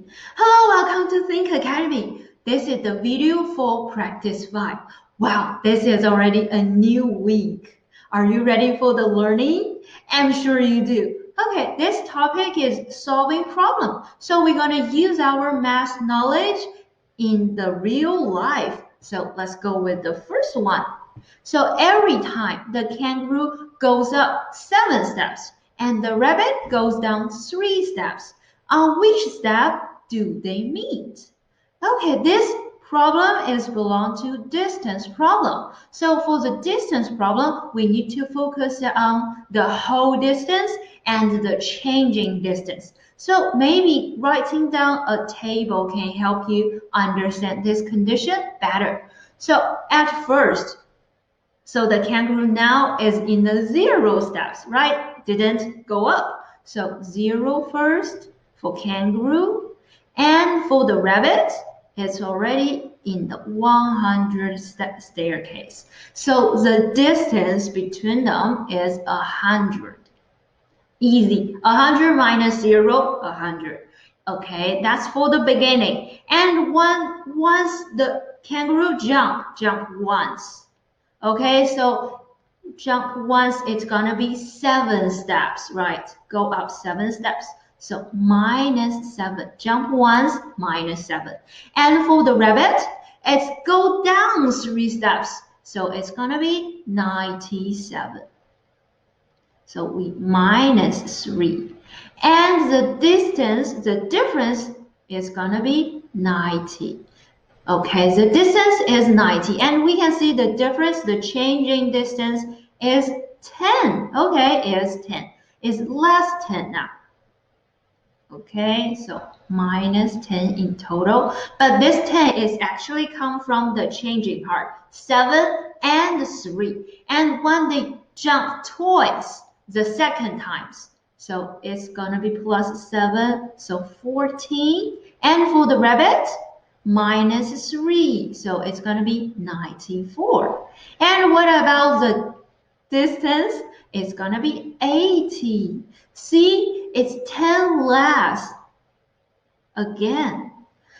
Hello, welcome to Think Academy. This is the video for practice 5. Wow, this is already a new week. Are you ready for the learning? I'm sure you do. Okay, this topic is solving problem. So we're going to use our math knowledge in the real life. So let's go with the first one. So every time the kangaroo goes up 7 steps and the rabbit goes down 3 steps, on which step do they meet? Okay, this problem is belong to distance problem. So for the distance problem, we need to focus on the whole distance and the changing distance. So maybe writing down a table can help you understand this condition better. So at first, the kangaroo now is in the 0 steps, right? Didn't go up. So 0 first for kangaroo. And for the rabbit, it's already in the 100 step staircase. So the distance between them is 100. Easy. 100 minus 0, 100. Okay, that's for the beginning. And once the kangaroo jump once. Okay, so jump once, it's gonna be 7 steps, right? Go up 7 steps. So minus 7. Jump once, minus 7. And for the rabbit, it's go down 3 steps. So it's gonna be 97. So we minus 3. And the distance, the difference is gonna be 90. Okay, the distance is 90, and we can see the difference, the changing distance is 10. Okay, is 10. Is less 10 now. Okay, so minus 10 in total. But this 10 is actually come from the changing part, 7 and 3. And when they jump twice, the second times, so it's gonna be plus 7, so 14. And for the rabbit, minus 3, so it's going to be 94. And what about the distance? It's going to be 80. See, it's 10 less again.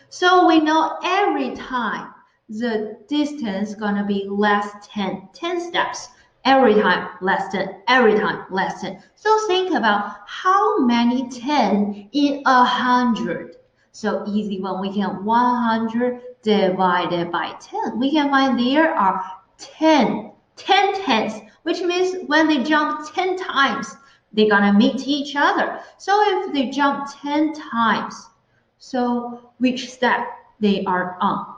So we know every time the distance is going to be less 10 steps. Every time less 10, every time less 10. So think about how many 10 in 100. So easy one, we can 100 divided by 10. We can find there are 10 tenths, which means when they jump 10 times, they're gonna meet each other. So if they jump 10 times, so which step they are on?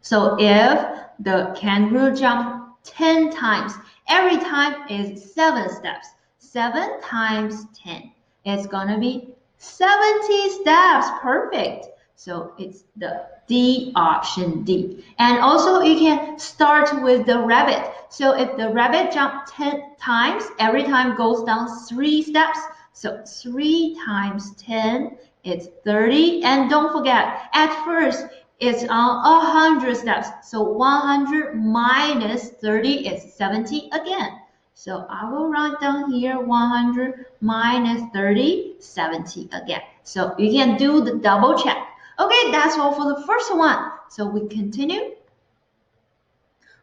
So if the kangaroo jump 10 times, every time is 7 steps. 7 times 10, it's gonna be 70 steps. Perfect. So it's the D, option D. And also you can start with the rabbit. So if the rabbit jump 10 times, every time goes down 3 steps. So 3 times 10 is 30. And don't forget, at first it's on 100 steps. So 100 minus 30 is 70 again. So I will write down here 100 minus 30, 70 again. So you can do the double check. Okay, that's all for the first one. So we continue.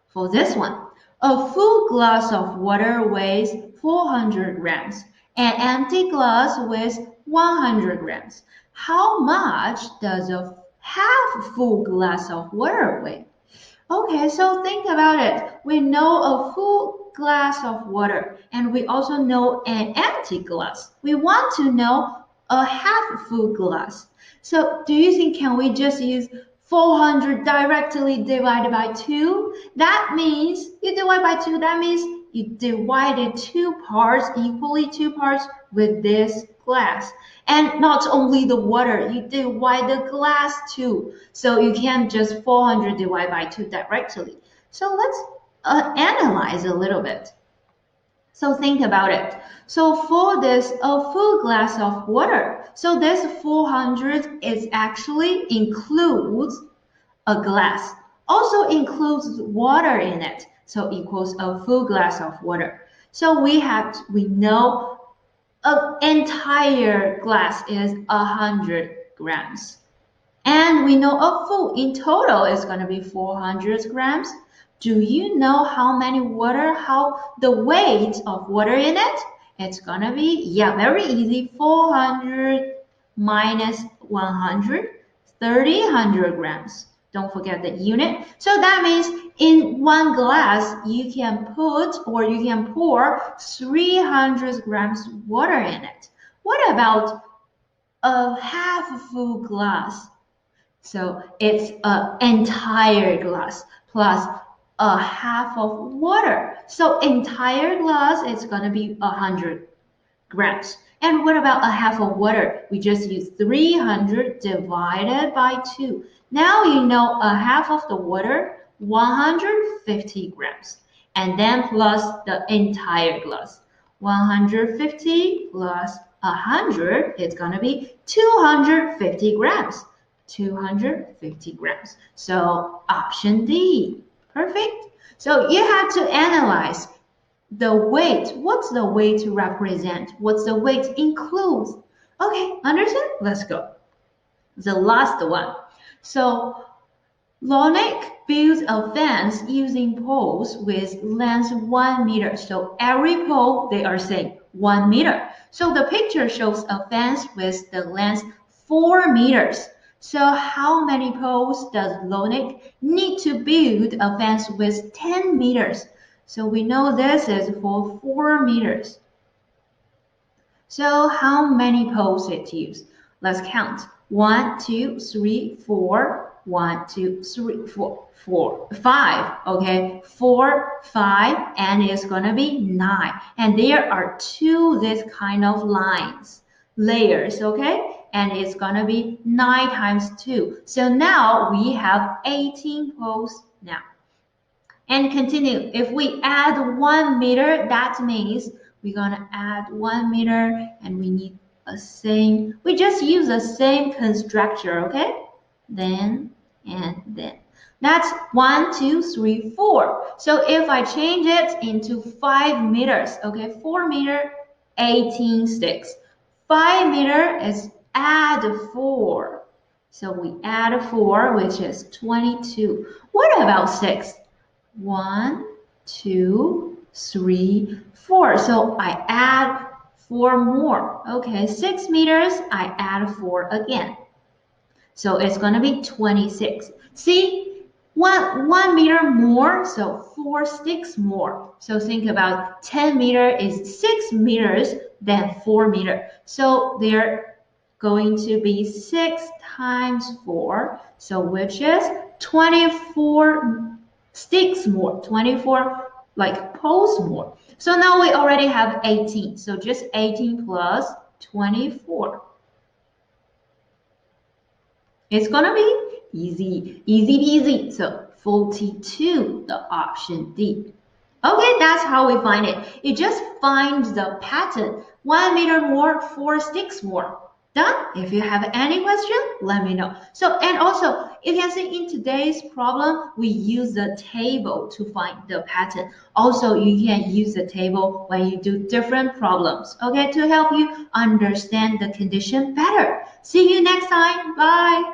For this one, a full glass of water weighs 400 grams. An empty glass weighs 100 grams. How much does a half full glass of water weigh? Okay, so think about it. We know a full glass of water, and we also know an empty glass. We want to know a half full glass. So do you think can we just use 400 directly divided by 2? That means you divide by 2. That means you divided 2 parts, equally 2 parts with this glass. And not only the water, you divide the glass too. So you can't just 400 divide by 2 directly. So let's analyze a little bit. So think about it. So for this, a full glass of water. So this 400 is actually includes a glass. Also includes water in it. So equals a full glass of water. So we know an entire glass is 100 grams. And we know a full in total is going to be 400 grams. Do you know how the weight of water in it? It's going to be, yeah, very easy. 400 minus 100, 300 grams. Don't forget the unit. So that means in one glass, you can pour 300 grams water in it. What about a half full glass? So it's an entire glass plus a half of water. So entire glass is going to be 100 grams. And what about a half of water? We just use 300 divided by 2. Now you know a half of the water, 150 grams. And then plus the entire glass. 150 plus 100 is going to be 250 grams. 250 grams. So option D. Perfect. So you have to analyze the weight. What's the weight represent? What's the weight includes? Okay, understand? Let's go. The last one. So Lonick builds a fence using poles with length 1 meter. So every pole, they are saying 1 meter. So the picture shows a fence with the length 4 meters. So how many poles does Lonick need to build a fence with 10 meters? So we know this is for 4 meters. So how many poles it used? Let's count. 1, 2, 3, 4. 1, 2, 3, 4, 5. Okay, 4, 5, and it's gonna be 9. And there are this kind of layers. Okay, and it's gonna be 9 times 2. So now we have 18 poles now. And continue. If we add 1 meter, that means we're gonna add 1 meter, and we need we just use the same constructor, okay? Then and then. That's 1, 2, 3, 4. So if I change it into 5 meters, okay, 4 meter, 18 sticks. 5 meter is add 4. So we add 4, which is 22. What about 6? 1, 2, 3, 4. So I add 4 more. Okay, 6 meters, I add 4 again. So it's going to be 26. See, 1 meter more, so 4 sticks more. So think about 10 meter is 6 meters, then 4 meter. So they're going to be 6 times 4, so which is 24 sticks more, 24 like poles more. So now we already have 18. So just 18 plus 24. It's gonna be easy, easy peasy. So 42, the option D. Okay, that's how we find it. You just find the pattern. 1 meter more, 4 sticks more. Done? If you have any question, let me know. So, and also, you can see in today's problem, we use the table to find the pattern. Also, you can use the table when you do different problems, okay, to help you understand the condition better. See you next time. Bye.